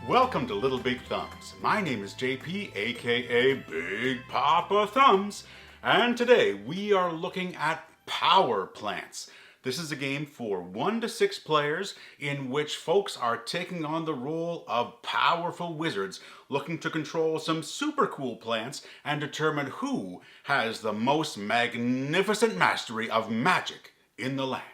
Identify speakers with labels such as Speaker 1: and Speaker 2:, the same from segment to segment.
Speaker 1: Welcome to Little Big Thumbs. My name is JP, aka Big Papa Thumbs, and today we are looking at Power Plants. This is a game for 1 to 6 players in which folks are taking on the role of powerful wizards looking to control some super cool plants and determine who has the most magnificent mastery of magic in the land.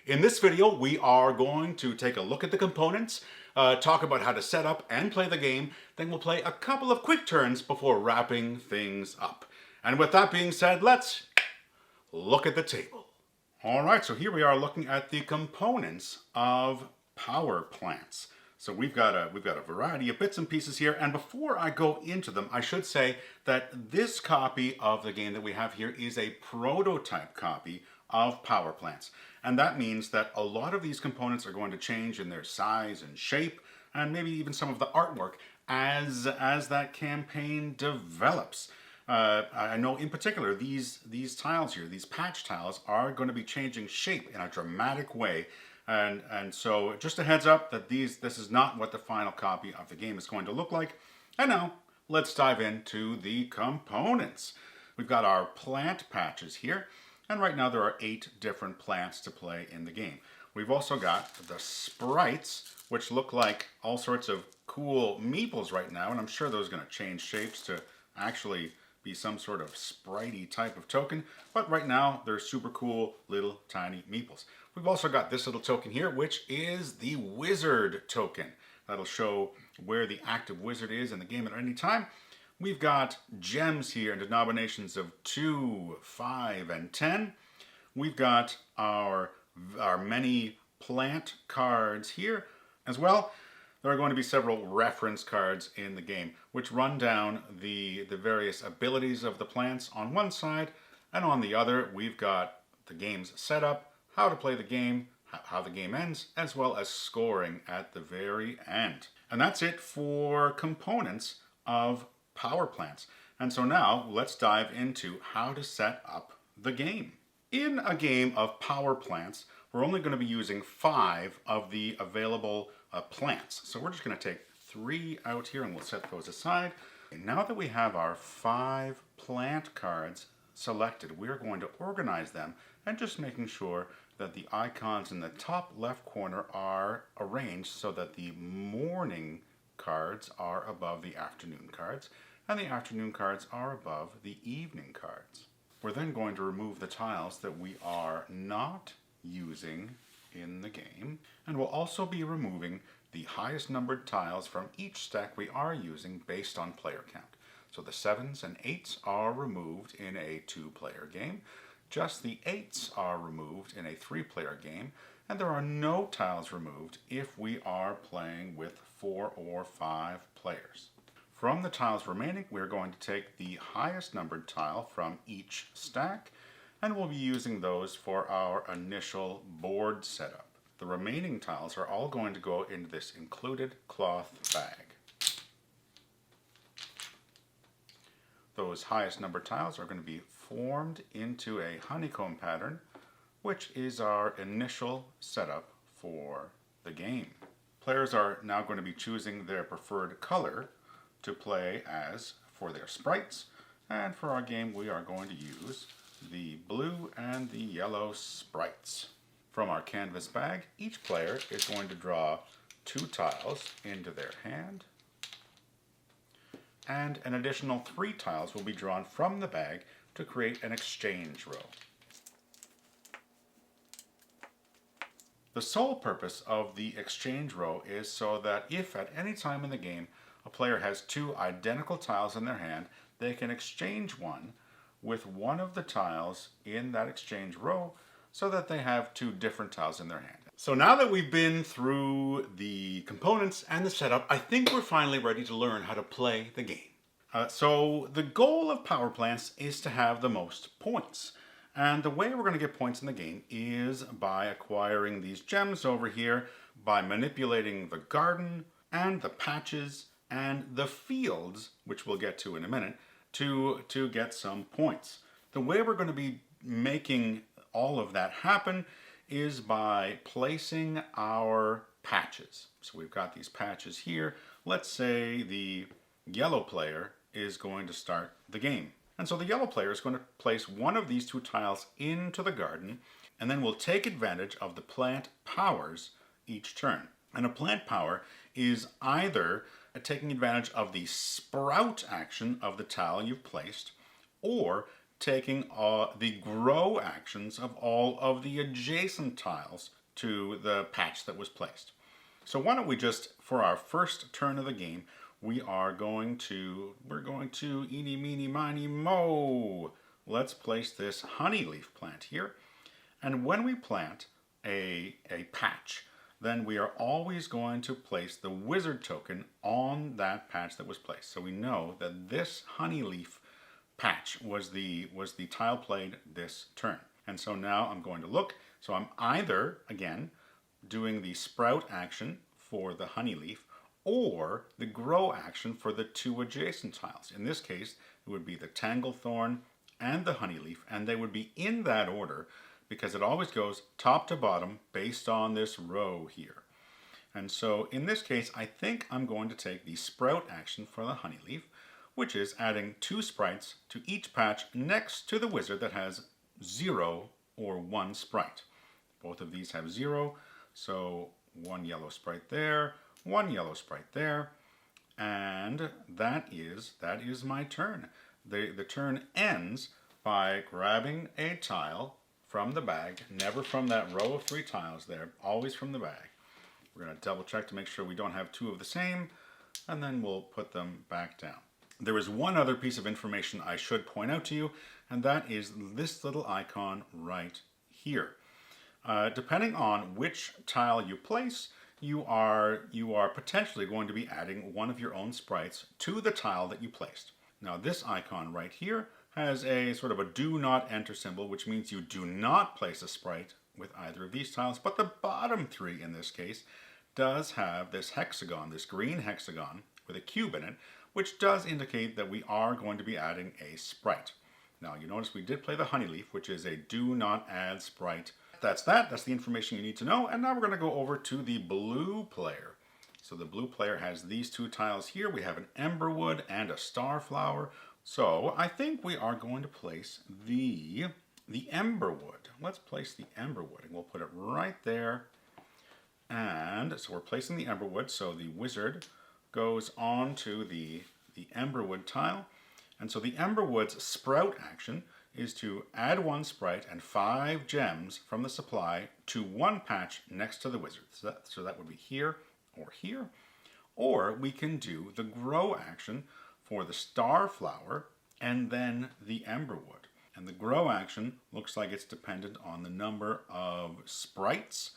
Speaker 1: In this video, we are going to take a look at the components, talk about how to set up and play the game, then we'll play a couple of quick turns before wrapping things up. And with that being said, let's look at the table. All right, so here we are looking at the components of Power Plants. So we've got a variety of bits and pieces here, and before I go into them, I should say that this copy of the game that we have here is a prototype copy of Power Plants. And that means that a lot of these components are going to change in their size and shape, and maybe even some of the artwork as that campaign develops. I know in particular these tiles here, these patch tiles, are going to be changing shape in a dramatic way. And so just a heads up that this is not what the final copy of the game is going to look like. And now let's dive into the components. We've got our plant patches here. And right now there are 8 different plants to play in the game. We've also got the sprites, which look like all sorts of cool meeples right now, and I'm sure those are going to change shapes to actually be some sort of spritey type of token, but right now they're super cool little tiny meeples. We've also got this little token here, which is the wizard token. That'll show where the active wizard is in the game at any time. We've got gems here in denominations of 2, 5, and 10. We've got our many plant cards here as well. There are going to be several reference cards in the game, which run down the various abilities of the plants on one side, and on the other we've got the game's setup, how to play the game, how the game ends, as well as scoring at the very end. And that's it for components of Power Plants. And so now let's dive into how to set up the game. In a game of Power Plants, we're only going to be using 5 of the available plants. So we're just going to take 3 out here and we'll set those aside. And now that we have our 5 plant cards selected, we're going to organize them and just making sure that the icons in the top left corner are arranged so that the morning cards are above the afternoon cards, and the afternoon cards are above the evening cards. We're then going to remove the tiles that we are not using in the game, and we'll also be removing the highest numbered tiles from each stack we are using based on player count. So the 7s and 8s are removed in a 2-player game, just the 8s are removed in a 3-player game, and there are no tiles removed if we are playing with 4 or 5 players. From the tiles remaining, we're going to take the highest numbered tile from each stack, and we'll be using those for our initial board setup. The remaining tiles are all going to go into this included cloth bag. Those highest numbered tiles are going to be formed into a honeycomb pattern, which is our initial setup for the game. Players are now going to be choosing their preferred color to play as for their sprites, and for our game we are going to use the blue and the yellow sprites. From our canvas bag, each player is going to draw 2 tiles into their hand, and an additional 3 tiles will be drawn from the bag to create an exchange row. The sole purpose of the exchange row is so that if at any time in the game a player has 2 identical tiles in their hand, they can exchange one with one of the tiles in that exchange row so that they have 2 different tiles in their hand. So now that we've been through the components and the setup, I think we're finally ready to learn how to play the game. So the goal of Power Plants is to have the most points. And the way we're going to get points in the game is by acquiring these gems over here, by manipulating the garden and the patches and the fields, which we'll get to in a minute, to get some points. The way we're going to be making all of that happen is by placing our patches. So we've got these patches here. Let's say the yellow player is going to start the game. And so the yellow player is going to place one of these two tiles into the garden, and then we'll take advantage of the plant powers each turn. And a plant power is either taking advantage of the sprout action of the tile you've placed, or taking the grow actions of all of the adjacent tiles to the patch that was placed. So why don't we just, for our first turn of the game, we're going to eeny, meeny, miny, mo. Let's place this honey leaf plant here. And when we plant a patch, then we are always going to place the wizard token on that patch that was placed. So we know that this honey leaf patch was the tile played this turn. And so now I'm going to look. So I'm either, again, doing the sprout action for the honey leaf, or the grow action for the two adjacent tiles. In this case, it would be the tanglethorn and the honey leaf, and they would be in that order because it always goes top to bottom based on this row here. And so in this case, I think I'm going to take the sprout action for the honey leaf, which is adding 2 sprites to each patch next to the wizard that has 0 or 1 sprite. Both of these have 0, so 1 yellow sprite there, 1 yellow sprite there, and that is my turn. The turn ends by grabbing a tile from the bag, never from that row of 3 tiles there, always from the bag. We're going to double check to make sure we don't have 2 of the same, and then we'll put them back down. There is one other piece of information I should point out to you, and that is this little icon right here. Depending on which tile you place, you are potentially going to be adding one of your own sprites to the tile that you placed. Now this icon right here has a sort of a do not enter symbol, which means you do not place a sprite with either of these tiles, but the bottom 3 in this case does have this hexagon, this green hexagon with a cube in it, which does indicate that we are going to be adding a sprite. Now you notice we did play the honey leaf, which is a do not add sprite. That's the information you need to know. And now we're going to go over to the blue player. So the blue player has these 2 tiles here. We have an emberwood and a starflower. So I think we are going to place the emberwood. Let's place the emberwood, and we'll put it right there. And so we're placing the emberwood, so the wizard goes on to the emberwood tile. And so the emberwood's sprout action is to add 1 sprite and 5 gems from the supply to 1 patch next to the wizard. So that would be here or here. Or we can do the grow action for the starflower and then the emberwood. And the grow action looks like it's dependent on the number of sprites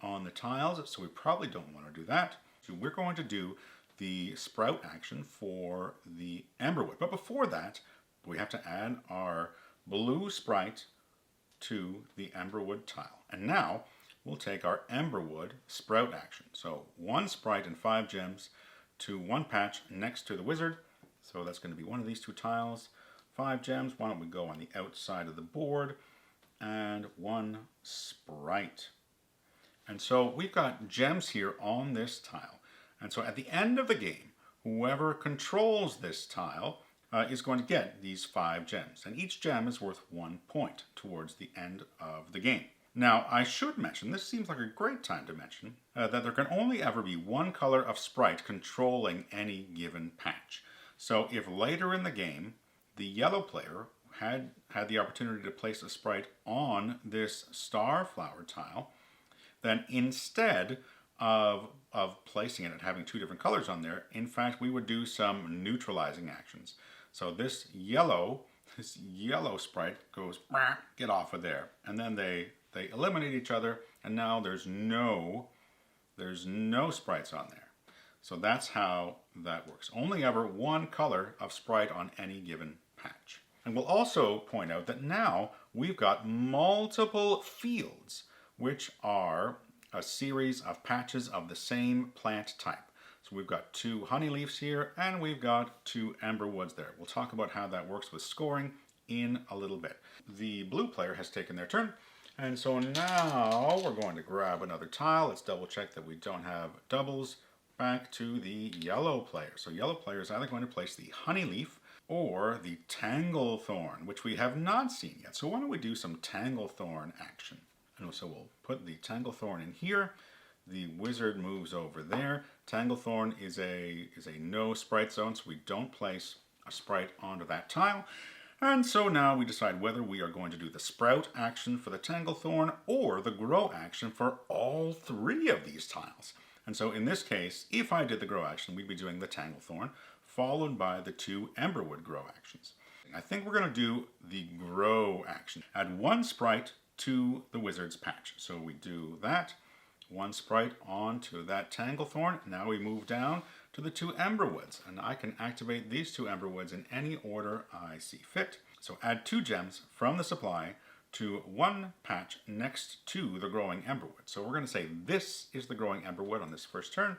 Speaker 1: on the tiles, so we probably don't want to do that. So we're going to do the sprout action for the emberwood. But before that, we have to add our blue sprite to the emberwood tile. And now we'll take our emberwood sprout action. So 1 sprite and 5 gems to 1 patch next to the wizard. So that's going to be one of these 2 tiles. 5 gems. Why don't we go on the outside of the board, and 1 sprite. And so we've got gems here on this tile. And so at the end of the game, whoever controls this tile is going to get these 5 gems. And each gem is worth 1 point towards the end of the game. Now, I should mention, this seems like a great time to mention, that there can only ever be 1 color of sprite controlling any given patch. So if later in the game, the yellow player had the opportunity to place a sprite on this starflower tile, then instead of placing it and having 2 different colors on there, in fact, we would do some neutralizing actions. So this yellow sprite goes, get off of there. And then they eliminate each other, and now there's no sprites on there. So that's how that works. Only ever 1 color of sprite on any given patch. And we'll also point out that now we've got multiple fields, which are a series of patches of the same plant type. So we've got 2 honey leaves here, and we've got 2 emberwoods there. We'll talk about how that works with scoring in a little bit. The blue player has taken their turn, And so now we're going to grab another tile. Let's double check that we don't have doubles. Back to the yellow player. So yellow player is either going to place the honey leaf or the tanglethorn, which we have not seen yet. So why don't we do some tanglethorn action? And so we'll put the tanglethorn in here. The wizard moves over there. Tanglethorn is a no sprite zone, so we don't place a sprite onto that tile. And so now we decide whether we are going to do the sprout action for the tanglethorn or the grow action for all three of these tiles. And so in this case, if I did the grow action, we'd be doing the tanglethorn, followed by the two emberwood grow actions. I think we're going to do the grow action. Add one sprite to the wizard's patch. So we do that, one sprite onto that tanglethorn. Now we move down to the two emberwoods, and I can activate these two emberwoods in any order I see fit. So add 2 gems from the supply to one patch next to the growing emberwood. So we're going to say this is the growing emberwood on this first turn.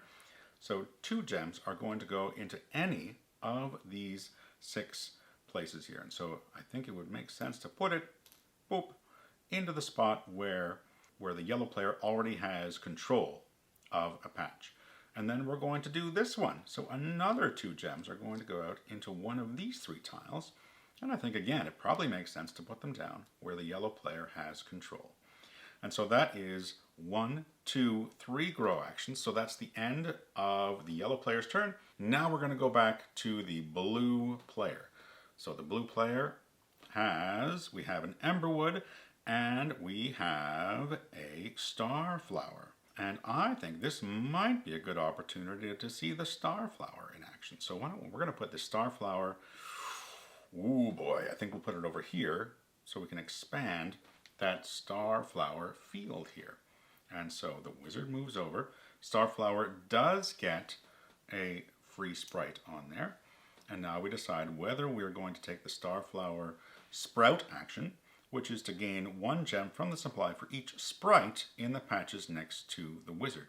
Speaker 1: So 2 gems are going to go into any of these 6 places here. And so I think it would make sense to put it, boop, into the spot where the yellow player already has control of a patch. And then we're going to do this one. So another 2 gems are going to go out into one of these 3 tiles. And I think, again, it probably makes sense to put them down where the yellow player has control. And so that is 1, 2, 3 grow actions. So that's the end of the yellow player's turn. Now we're going to go back to the blue player. So the blue player we have an emberwood and we have a starflower. And I think this might be a good opportunity to see the starflower in action. So we're going to put the starflower. Ooh boy, I think we'll put it over here so we can expand that starflower field here. And so the wizard moves over. Starflower does get a free sprite on there. And now we decide whether we're going to take the starflower sprout action, which is to gain 1 gem from the supply for each sprite in the patches next to the wizard.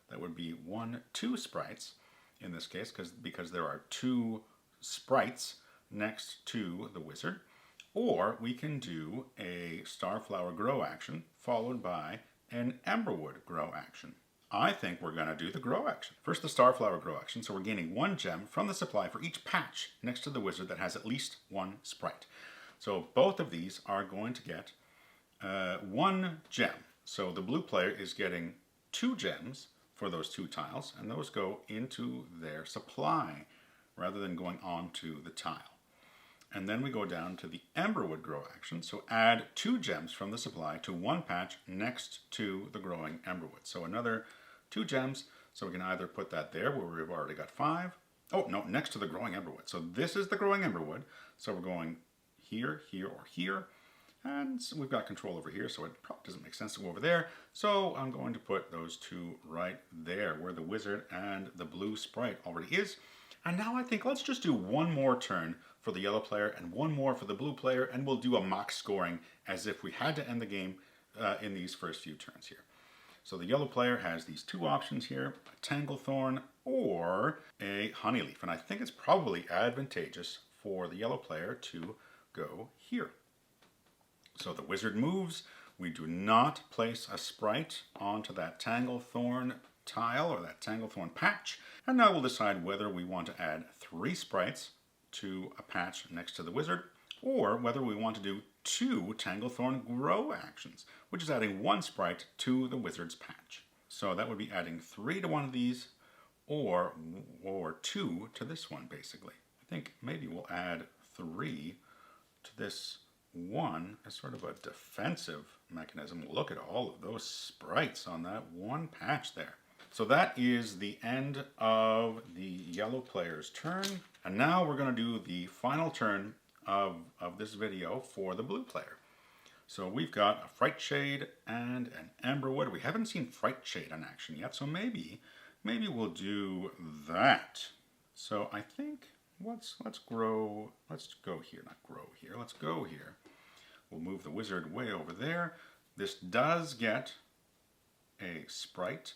Speaker 1: That would be 1, 2 sprites in this case, because there are 2 sprites next to the wizard. Or we can do a starflower grow action followed by an emberwood grow action. I think we're going to do the grow action. First, the starflower grow action. So we're gaining 1 gem from the supply for each patch next to the wizard that has at least 1 sprite. So both of these are going to get 1 gem. So the blue player is getting 2 gems for those 2 tiles, and those go into their supply rather than going onto the tile. And then we go down to the emberwood grow action. So add 2 gems from the supply to 1 patch next to the growing emberwood. So another 2 gems. So we can either put that there where we've already got 5. Oh, no, next to the growing emberwood. So this is the growing emberwood. So we're going here, here, or here. And so we've got control over here, so it probably doesn't make sense to go over there. So I'm going to put those 2 right there where the wizard and the blue sprite already is. And now I think let's just do 1 more turn for the yellow player and 1 more for the blue player, and we'll do a mock scoring as if we had to end the game in these first few turns here. So the yellow player has these 2 options here, a tanglethorn or a honeyleaf. And I think it's probably advantageous for the yellow player to go here. So the wizard moves. We do not place a sprite onto that tanglethorn tile or that tanglethorn patch. And now we'll decide whether we want to add 3 sprites to a patch next to the wizard, or whether we want to do 2 tanglethorn grow actions, which is adding 1 sprite to the wizard's patch. So that would be adding 3 to one of these, or 2 to this one, basically. I think maybe we'll add 3 to this one as sort of a defensive mechanism. Look at all of those sprites on that one patch there. So that is the end of the yellow player's turn. And now we're going to do the final turn of this video for the blue player. So we've got a Fright Shade and an Emberwood. We haven't seen Fright Shade in action yet, so maybe we'll do that. So I think let's go here. We'll move the wizard way over there. This does get a sprite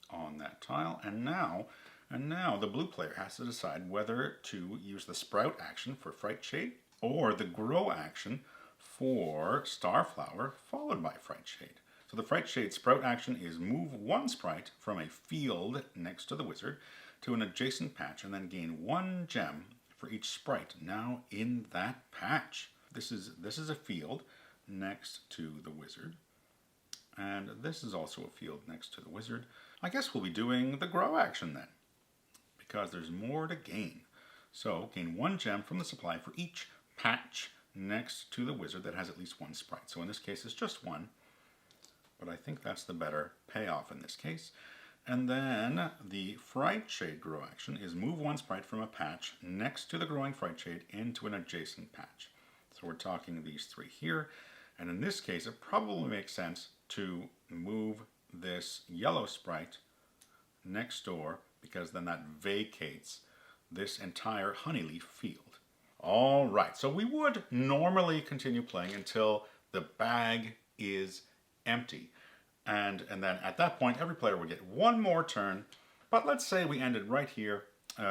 Speaker 1: on that tile, and now the blue player has to decide whether to use the sprout action for Fright Shade or the grow action for Starflower, followed by Fright Shade. So the Fright Shade sprout action is move one sprite from a field next to the wizard to an adjacent patch and then gain 1 gem for each sprite now in that patch. This is a field next to the wizard, and this is also a field next to the wizard. I guess we'll be doing the grow action then, because there's more to gain. So gain 1 gem from the supply for each patch next to the wizard that has at least 1 sprite. So in this case it's just 1, but I think that's the better payoff in this case. And then the Fright Shade grow action is move 1 sprite from a patch next to the growing Fright Shade into an adjacent patch. So we're talking these 3 here. And in this case, it probably makes sense to move this yellow sprite next door, because then that vacates this entire honeyleaf field. All right, so we would normally continue playing until the bag is empty. And then at that point, every player will get 1 more turn. But let's say we ended right here.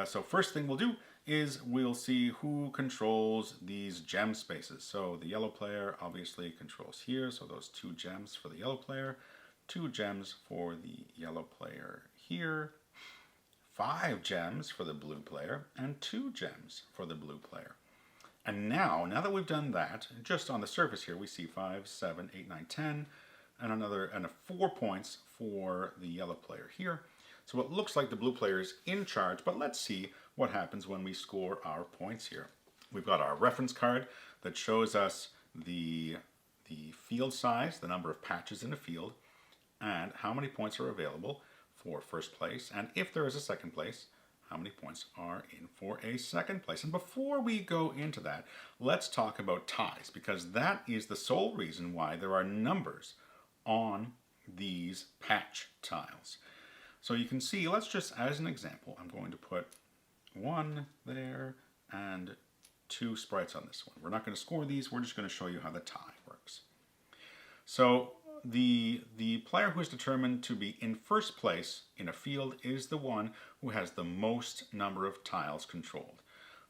Speaker 1: So first thing we'll do is we'll see who controls these gem spaces. So the yellow player obviously controls here. So those 2 gems for the yellow player, 2 gems for the yellow player here, 5 gems for the blue player, and 2 gems for the blue player. And now that we've done that, just on the surface here, we see 5, 7, 8, 9, 10, and 4 points for the yellow player here. So it looks like the blue player is in charge, but let's see what happens when we score our points here. We've got our reference card that shows us the field size, the number of patches in a field, and how many points are available for first place, and if there is a second place, how many points are in for a second place. And before we go into that, let's talk about ties, because that is the sole reason why there are numbers on these patch tiles. So you can see, let's just, as an example, I'm going to put 1 there and 2 sprites on this one. We're not going to score these, we're just going to show you how the tie works. So the player who is determined to be in first place in a field is the one who has the most number of tiles controlled.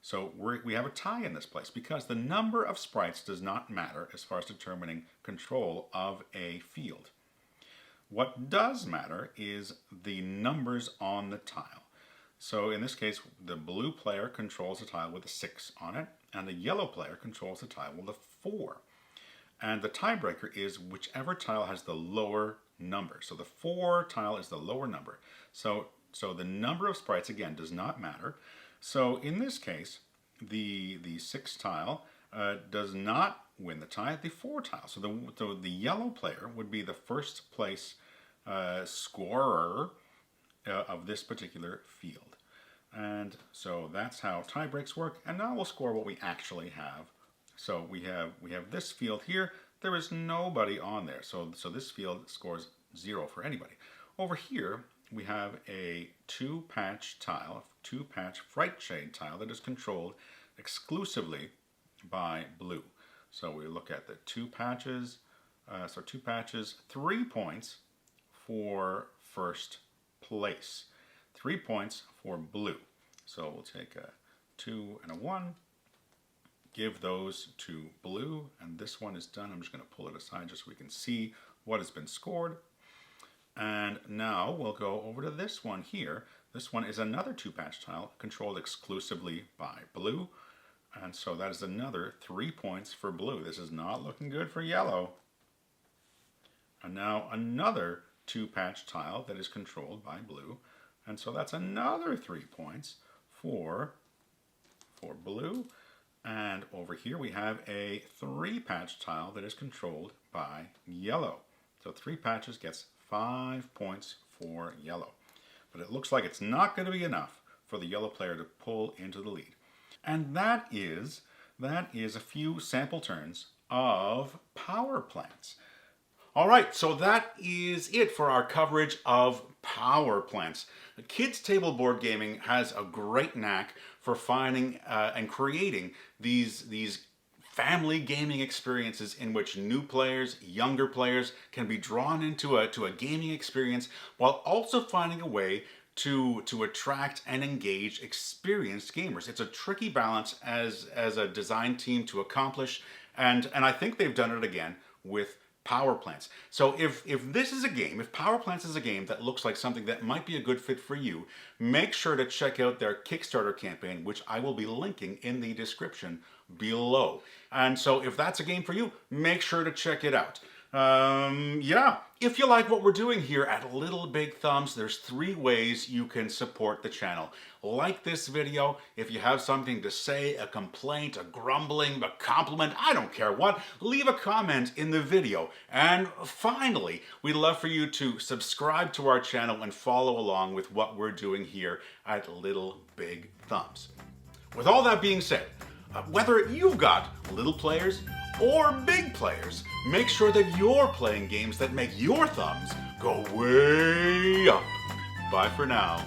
Speaker 1: So we have a tie in this place because the number of sprites does not matter as far as determining control of a field. What does matter is the numbers on the tile. So in this case, the blue player controls a tile with a 6 on it, and the yellow player controls a tile with a 4. And the tiebreaker is whichever tile has the lower number. So the 4 tile is the lower number. So the number of sprites, again, does not matter. So in this case, the 6 tile does not win the tie, the 4 tile. So the yellow player would be the first place scorer of this particular field. And so that's how tie breaks work. And now we'll score what we actually have. So we have this field here. There is nobody on there. So this field scores 0 for anybody. Over here, we have a 2-patch tile, 2-patch Fright Shade tile that is controlled exclusively by blue. So we look at the 2 patches. 2 patches, 3 points for first place. 3 points for blue. So we'll take a 2 and a 1. Give those to blue, and this one is done. I'm just going to pull it aside just so we can see what has been scored. And now we'll go over to this one here. This one is another 2-patch tile controlled exclusively by blue. And so that is another 3 points for blue. This is not looking good for yellow. And now another 2-patch tile that is controlled by blue. And so that's another 3 points for blue. And over here we have a 3-patch tile that is controlled by yellow. So 3 patches gets 5 points for yellow. But it looks like it's not going to be enough for the yellow player to pull into the lead. And that is a few sample turns of power plants. All right, so that is it for our coverage of power plants. Kids Table Board Gaming has a great knack for finding and creating these family gaming experiences in which new players, younger players can be drawn into a gaming experience while also finding a way to attract and engage experienced gamers. It's a tricky balance as a design team to accomplish, And I think they've done it again with power plants. So if this is a game, if power plants is a game that looks like something that might be a good fit for you, make sure to check out their Kickstarter campaign, which I will be linking in the description below. And so if that's a game for you, make sure to check it out. Yeah, if you like what we're doing here at Little Big Thumbs, there's 3 ways you can support the channel. Like this video, if you have something to say, a complaint, a grumbling, a compliment, I don't care what, leave a comment in the video. And finally, we'd love for you to subscribe to our channel and follow along with what we're doing here at Little Big Thumbs. With all that being said, whether you've got little players or big players, make sure that you're playing games that make your thumbs go way up. Bye for now.